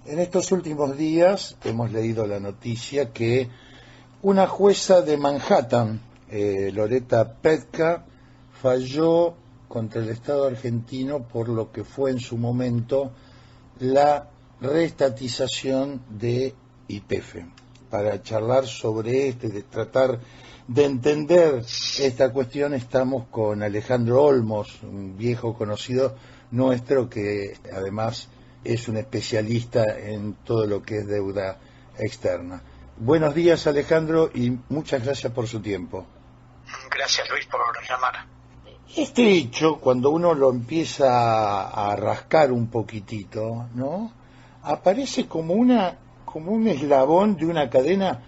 En estos últimos días hemos leído la noticia que una jueza de Manhattan, Loretta Petka, falló contra el Estado argentino por lo que fue en su momento la reestatización de YPF. Para charlar sobre esto y de tratar de entender esta cuestión estamos con Alejandro Olmos, un viejo conocido nuestro que además es un especialista en todo lo que es deuda externa. Buenos días, Alejandro, y muchas gracias por su tiempo. Gracias, Luis, por llamar. Este hecho, cuando uno lo empieza a rascar un poquitito, ¿no?, aparece como un eslabón de una cadena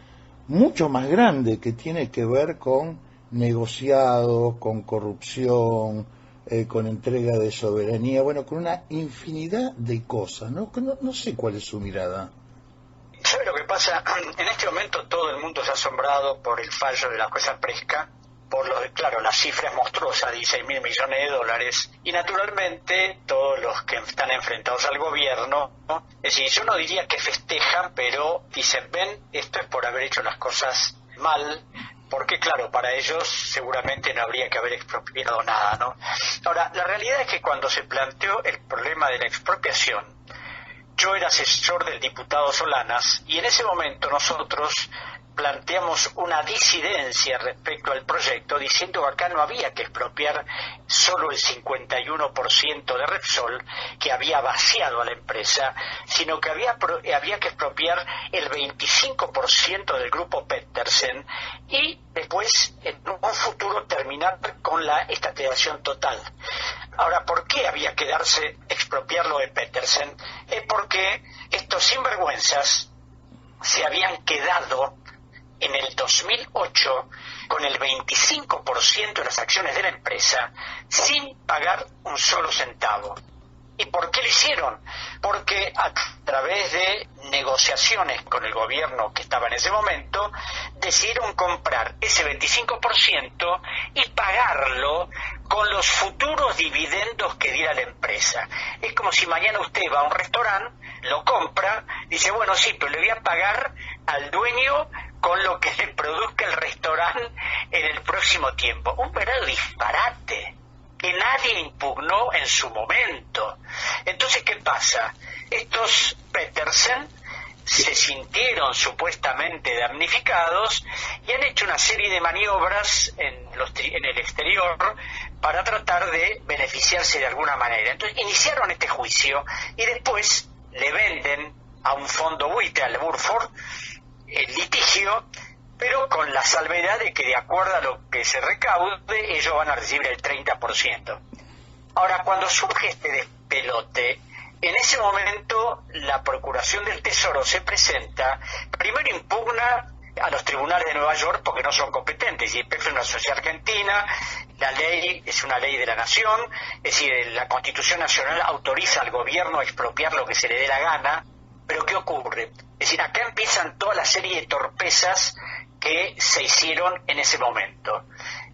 mucho más grande que tiene que ver con negociados, con corrupción, con entrega de soberanía, bueno, con una infinidad de cosas, ¿no? No sé cuál es su mirada. ¿Sabe lo que pasa? En este momento todo el mundo se ha asombrado por el fallo de la jueza Presca, por claro, la cifra es monstruosa, 16.000 millones de dólares, y naturalmente todos los que están enfrentados al gobierno, ¿no? Es decir, yo no diría que festejan, pero dicen, ven, esto es por haber hecho las cosas mal, porque claro, para ellos seguramente no habría que haber expropiado nada, ¿no? Ahora, la realidad es que cuando se planteó el problema de la expropiación, yo era asesor del diputado Solanas, y en ese momento nosotros planteamos una disidencia respecto al proyecto, diciendo que acá no había que expropiar solo el 51% de Repsol, que había vaciado a la empresa, sino que había que expropiar el 25% del grupo Petersen y después, en un futuro, terminar con la estatización total. Ahora, ¿por qué había que expropiar lo de Petersen? Es porque estos sinvergüenzas se habían quedado en el 2008 con el 25% de las acciones de la empresa sin pagar un solo centavo. ¿Y por qué lo hicieron? Porque a través de negociaciones con el gobierno que estaba en ese momento, decidieron comprar ese 25% y pagarlo con los futuros dividendos que diera la empresa. Es como si mañana usted va a un restaurante, lo compra, dice, bueno, sí, pero le voy a pagar al dueño con lo que le produzca el restaurante en el próximo tiempo. Un verdadero disparate que nadie impugnó en su momento. Entonces, ¿qué pasa? Estos Petersen se sintieron supuestamente damnificados y han hecho una serie de maniobras en el exterior para tratar de beneficiarse de alguna manera. Entonces, iniciaron este juicio y después le venden a un fondo buitre, al Burford, el litigio, pero con la salvedad de que de acuerdo a lo que se recaude, ellos van a recibir el 30%. Ahora, cuando surge este despelote, en ese momento la Procuración del Tesoro se presenta, primero impugna a los tribunales de Nueva York porque no son competentes, y YPF es una sociedad argentina, la ley es una ley de la nación, es decir, la Constitución Nacional autoriza al gobierno a expropiar lo que se le dé la gana, pero ¿qué ocurre? Es decir, acá empiezan toda la serie de torpezas que se hicieron en ese momento.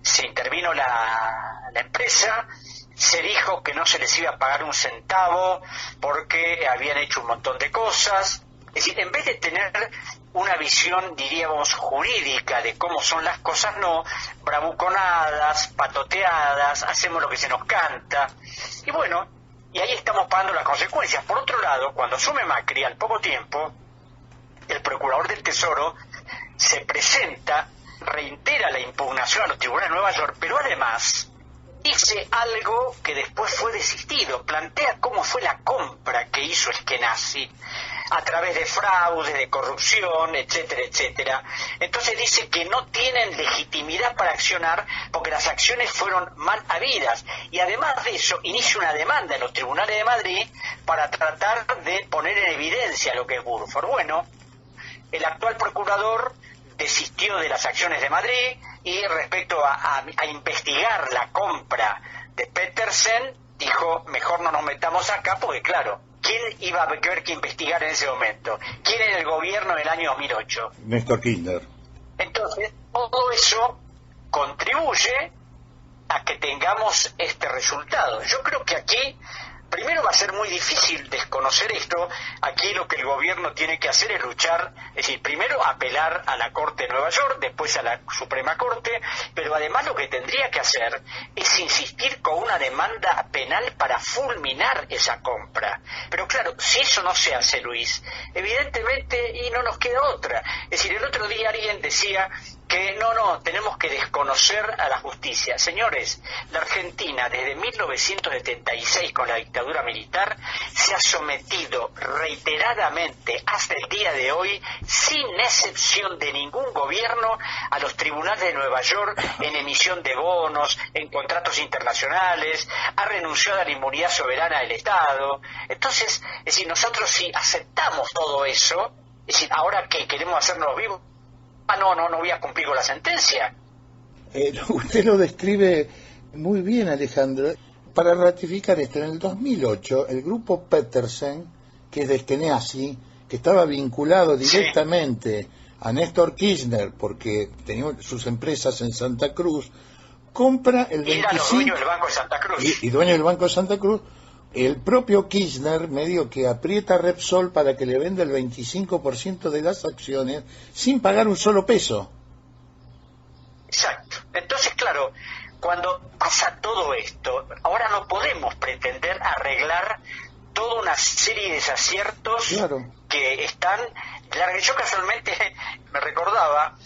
Se intervino la empresa, se dijo que no se les iba a pagar un centavo porque habían hecho un montón de cosas. Es decir, en vez de tener una visión, diríamos, jurídica de cómo son las cosas, no, bravuconadas, patoteadas, hacemos lo que se nos canta. Y bueno, y ahí estamos pagando las consecuencias. Por otro lado, cuando asume Macri, al poco tiempo, el procurador del Tesoro se presenta, reitera la impugnación a los tribunales de Nueva York, pero además dice algo que después fue desistido, plantea cómo fue la compra que hizo Eskenazi a través de fraude, de corrupción, etcétera, etcétera. Entonces dice que no tienen legitimidad para accionar porque las acciones fueron mal habidas, y además de eso inicia una demanda en los tribunales de Madrid para tratar de poner en evidencia lo que es Burford. Bueno, el actual procurador desistió de las acciones de Madrid y respecto a investigar la compra de Petersen, dijo, mejor no nos metamos acá porque claro, ¿quién iba a haber que investigar en ese momento? ¿Quién era el gobierno en el año 2008? Néstor Kirchner. Entonces, todo eso contribuye a que tengamos este resultado. Yo creo que aquí primero va a ser muy difícil desconocer esto. Aquí lo que el gobierno tiene que hacer es luchar, es decir, primero apelar a la Corte de Nueva York, después a la Suprema Corte, pero además lo que tendría que hacer es insistir con una demanda penal para fulminar esa compra. Pero claro, si eso no se hace, Luis, evidentemente, y no nos queda otra. Es decir, el otro día alguien decía que no, tenemos que desconocer a la justicia. Señores, la Argentina desde 1976 con la dictadura militar se ha sometido reiteradamente hasta el día de hoy, sin excepción de ningún gobierno, a los tribunales de Nueva York en emisión de bonos, en contratos internacionales, ha renunciado a la inmunidad soberana del Estado. Entonces, es decir, nosotros si aceptamos todo eso, es decir, ahora que queremos hacernos vivos, no voy a cumplir con la sentencia. Usted lo describe muy bien, Alejandro. Para ratificar esto, en el 2008, el grupo Petersen, que es de Eskenazi, que estaba vinculado directamente a Néstor Kirchner, porque tenía sus empresas en Santa Cruz, compra el 25%... Y era dueño del Banco de Santa Cruz. Y dueño del Banco de Santa Cruz. El propio Kirchner medio que aprieta a Repsol para que le venda el 25% de las acciones sin pagar un solo peso. Exacto. Entonces, claro, cuando pasa todo esto, ahora no podemos pretender arreglar toda una serie de desaciertos que están... Yo casualmente me recordaba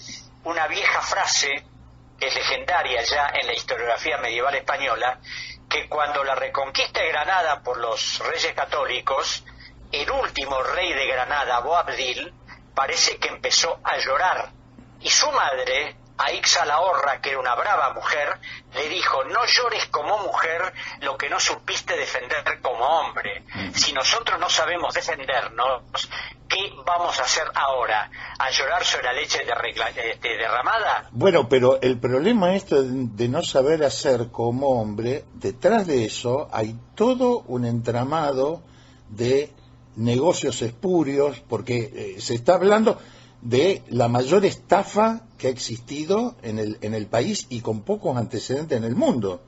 una vieja frase que es legendaria ya en la historiografía medieval española, que cuando la reconquista de Granada por los reyes católicos, el último rey de Granada, Boabdil, parece que empezó a llorar. Y su madre, Aixa la Horra, que era una brava mujer, le dijo: no llores como mujer lo que no supiste defender como hombre. Si nosotros no sabemos defendernos, ¿qué vamos a hacer ahora? ¿A llorar sobre la leche derramada? Bueno, pero el problema esto de no saber hacer como hombre, detrás de eso hay todo un entramado de negocios espurios, porque se está hablando de la mayor estafa que ha existido en el país y con pocos antecedentes en el mundo.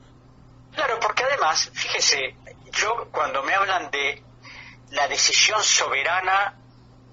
Claro, porque además, fíjese, yo cuando me hablan de la decisión soberana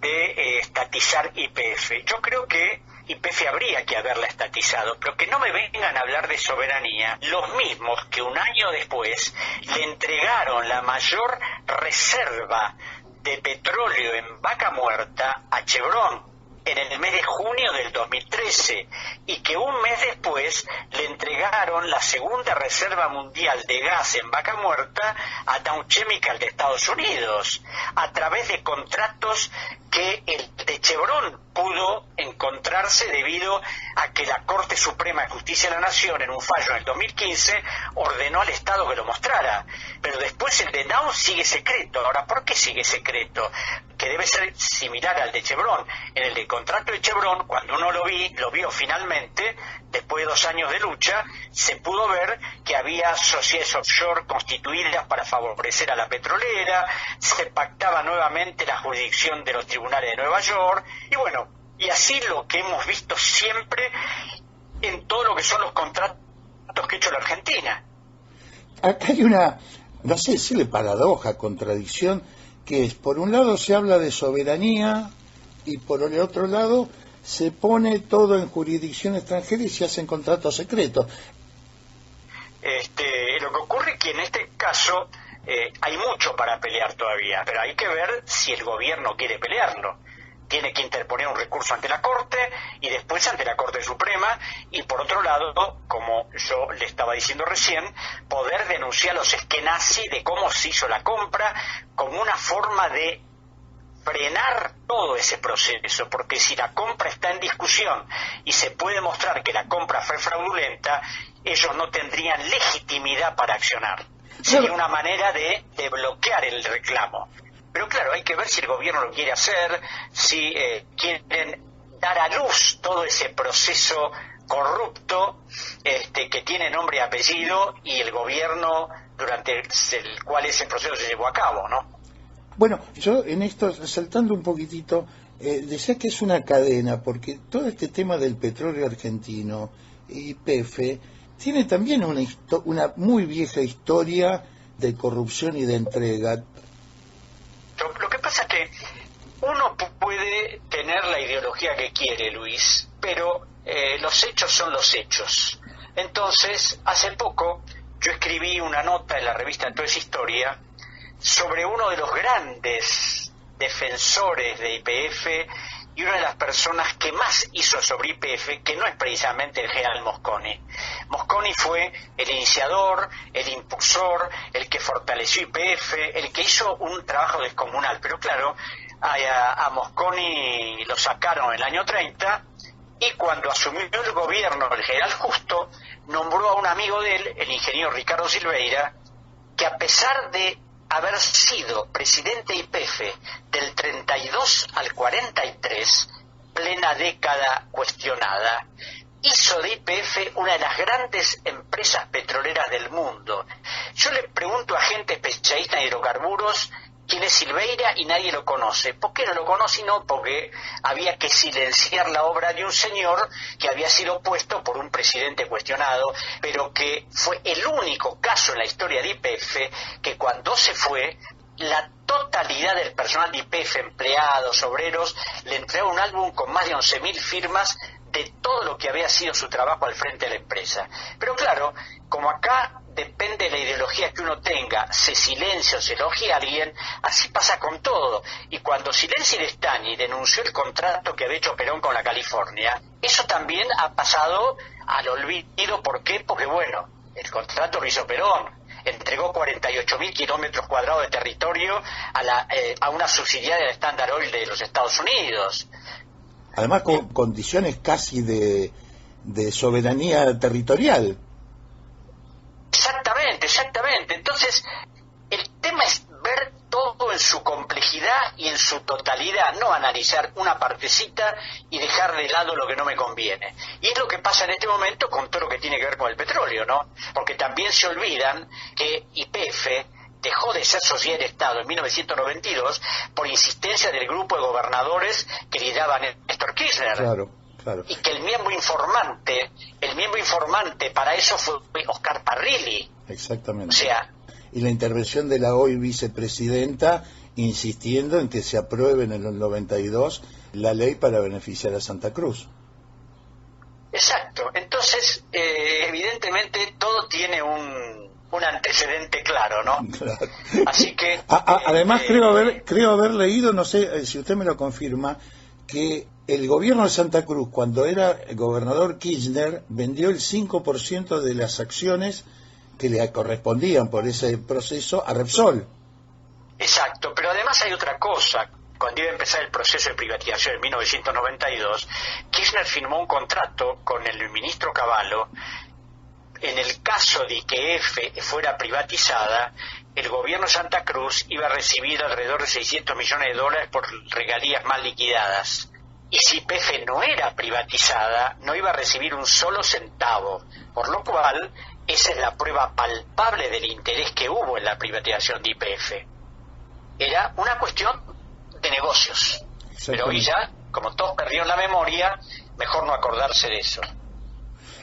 de estatizar YPF, yo creo que YPF habría que haberla estatizado, pero que no me vengan a hablar de soberanía los mismos que un año después le entregaron la mayor reserva de petróleo en Vaca Muerta a Chevron en el mes de junio del 2013, y que un mes después le entregaron la segunda reserva mundial de gas en Vaca Muerta a Dow Chemical de Estados Unidos, a través de contratos que el de Chevron pudo encontrarse debido a que la Corte Suprema de Justicia de la Nación, en un fallo en el 2015, ordenó al Estado que lo mostrara. Pero después el de Dow sigue secreto. Ahora, ¿por qué sigue secreto? Que debe ser similar al de Chevron. En el de contrato de Chevron, cuando uno lo vio finalmente, después de 2 años de lucha, se pudo ver que había sociedades offshore constituidas para favorecer a la petrolera, se pactaba nuevamente la jurisdicción de los tribunales de Nueva York, y bueno, y así lo que hemos visto siempre en todo lo que son los contratos que ha hecho la Argentina. Acá hay una, no sé decirle paradoja, contradicción, que es, por un lado se habla de soberanía y por el otro lado se pone todo en jurisdicción extranjera y se hacen contratos secretos. Lo que ocurre es que en este caso hay mucho para pelear todavía, pero hay que ver si el gobierno quiere pelearlo. Tiene que interponer un recurso ante la Corte y después ante la Corte Suprema, y por otro lado, como yo le estaba diciendo recién, poder denunciar a los Eskenazi de cómo se hizo la compra como una forma de frenar todo ese proceso, porque si la compra está en discusión y se puede mostrar que la compra fue fraudulenta, ellos no tendrían legitimidad para accionar. Sería una manera de bloquear el reclamo. Pero claro, hay que ver si el gobierno lo quiere hacer, si quieren dar a luz todo ese proceso corrupto que tiene nombre y apellido, y el gobierno durante el cual ese proceso se llevó a cabo, ¿no? Bueno, yo en esto, saltando un poquitito, decía que es una cadena, porque todo este tema del petróleo argentino y YPF tiene también una muy vieja historia de corrupción y de entrega. Lo que pasa es que uno puede tener la ideología que quiere, Luis, pero los hechos son los hechos. Entonces, hace poco yo escribí una nota en la revista Todo es Historia sobre uno de los grandes defensores de YPF y una de las personas que más hizo sobre YPF, que no es precisamente el general Mosconi. Mosconi fue el iniciador, el impulsor, el que fortaleció YPF, el que hizo un trabajo descomunal. Pero claro, a Mosconi lo sacaron en el año 30 y cuando asumió el gobierno el general Justo, nombró a un amigo de él, el ingeniero Ricardo Silveira, que a pesar de haber sido presidente de YPF del 32 al 43, plena década cuestionada, hizo de YPF una de las grandes empresas petroleras del mundo. Yo le pregunto a gente especialista en hidrocarburos quién es Silveira y nadie lo conoce. ¿Por qué no lo conoce? No, porque había que silenciar la obra de un señor que había sido puesto por un presidente cuestionado, pero que fue el único caso en la historia de YPF que cuando se fue, la totalidad del personal de YPF, empleados, obreros, le entregó un álbum con más de 11.000 firmas de todo lo que había sido su trabajo al frente de la empresa. Pero claro, como acá depende de la ideología que uno tenga, se silencia o se elogia a alguien, así pasa con todo. Y cuando Silenzi Lestani denunció el contrato que había hecho Perón con la California, eso también ha pasado al olvido. ¿Por qué? Porque bueno, el contrato lo hizo Perón, entregó 48.000 kilómetros cuadrados de territorio a una subsidiaria del Standard Oil de los Estados Unidos. Además con condiciones casi de soberanía territorial. Exactamente. Entonces, el tema es ver todo en su complejidad y en su totalidad, no analizar una partecita y dejar de lado lo que no me conviene. Y es lo que pasa en este momento con todo lo que tiene que ver con el petróleo, ¿no? Porque también se olvidan que YPF dejó de ser sociedad de Estado en 1992 por insistencia del grupo de gobernadores que lideraba Néstor Kirchner. Claro. Y que el miembro informante para eso fue Oscar Parrilli. Exactamente. O sea, y la intervención de la hoy vicepresidenta insistiendo en que se apruebe en el 92 la ley para beneficiar a Santa Cruz. Exacto. Entonces, evidentemente todo tiene un antecedente claro, ¿no? Claro. Así que además creo haber leído, no sé si usted me lo confirma, que el gobierno de Santa Cruz, cuando era el gobernador Kirchner, vendió el 5% de las acciones que le correspondían por ese proceso a Repsol. Exacto, pero además hay otra cosa. Cuando iba a empezar el proceso de privatización en 1992, Kirchner firmó un contrato con el ministro Cavallo. En el caso de que YPF fuera privatizada, el gobierno de Santa Cruz iba a recibir alrededor de $600 millones por regalías mal liquidadas. Y si YPF no era privatizada, no iba a recibir un solo centavo. Por lo cual, esa es la prueba palpable del interés que hubo en la privatización de YPF. Era una cuestión de negocios. Pero hoy ya, como todos perdieron la memoria, mejor no acordarse de eso.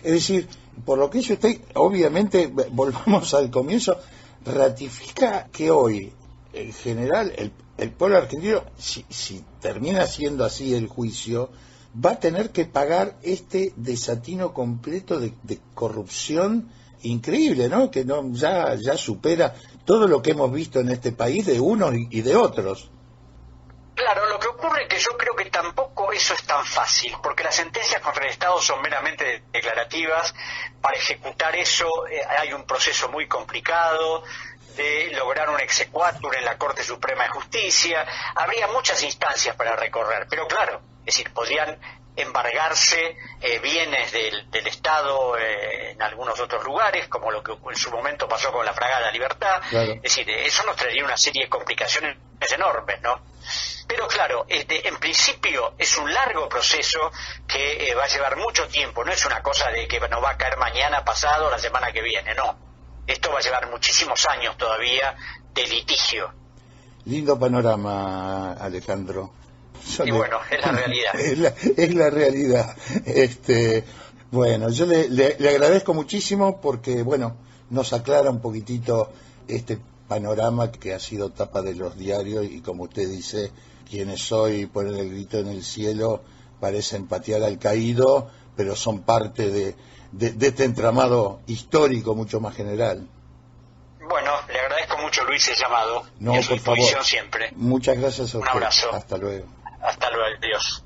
Es decir, por lo que dice usted, obviamente, volvamos al comienzo, ratifica que hoy, en general, el pueblo argentino, si termina siendo así el juicio, va a tener que pagar este desatino completo de corrupción increíble, ¿no? Que no ya supera todo lo que hemos visto en este país de unos y de otros. Claro, lo que ocurre es que yo creo que tampoco eso es tan fácil, porque las sentencias contra el Estado son meramente declarativas. Para ejecutar eso hay un proceso muy complicado de lograr un exequatur en la Corte Suprema de Justicia. Habría muchas instancias para recorrer, pero claro, es decir, podrían embargarse bienes del Estado en algunos otros lugares, como lo que en su momento pasó con la Fragata Libertad. Claro. Es decir, eso nos traería una serie de complicaciones enormes, ¿no? Pero claro, en principio es un largo proceso que va a llevar mucho tiempo, no es una cosa de que nos va a caer mañana, pasado, la semana que viene, no. Esto va a llevar muchísimos años todavía de litigio. Lindo panorama, Alejandro. Y bueno, es la realidad. Es la realidad. Bueno, yo le agradezco muchísimo porque, bueno, nos aclara un poquitito este panorama que ha sido tapa de los diarios y, como usted dice, quienes hoy ponen el grito en el cielo parecen patear al caído, pero son parte de este entramado histórico mucho más general. Bueno, le agradezco mucho, Luis, el llamado. No, y a su por favor. disposición siempre. Muchas gracias a usted. Un abrazo. Hasta luego. Hasta luego, adiós.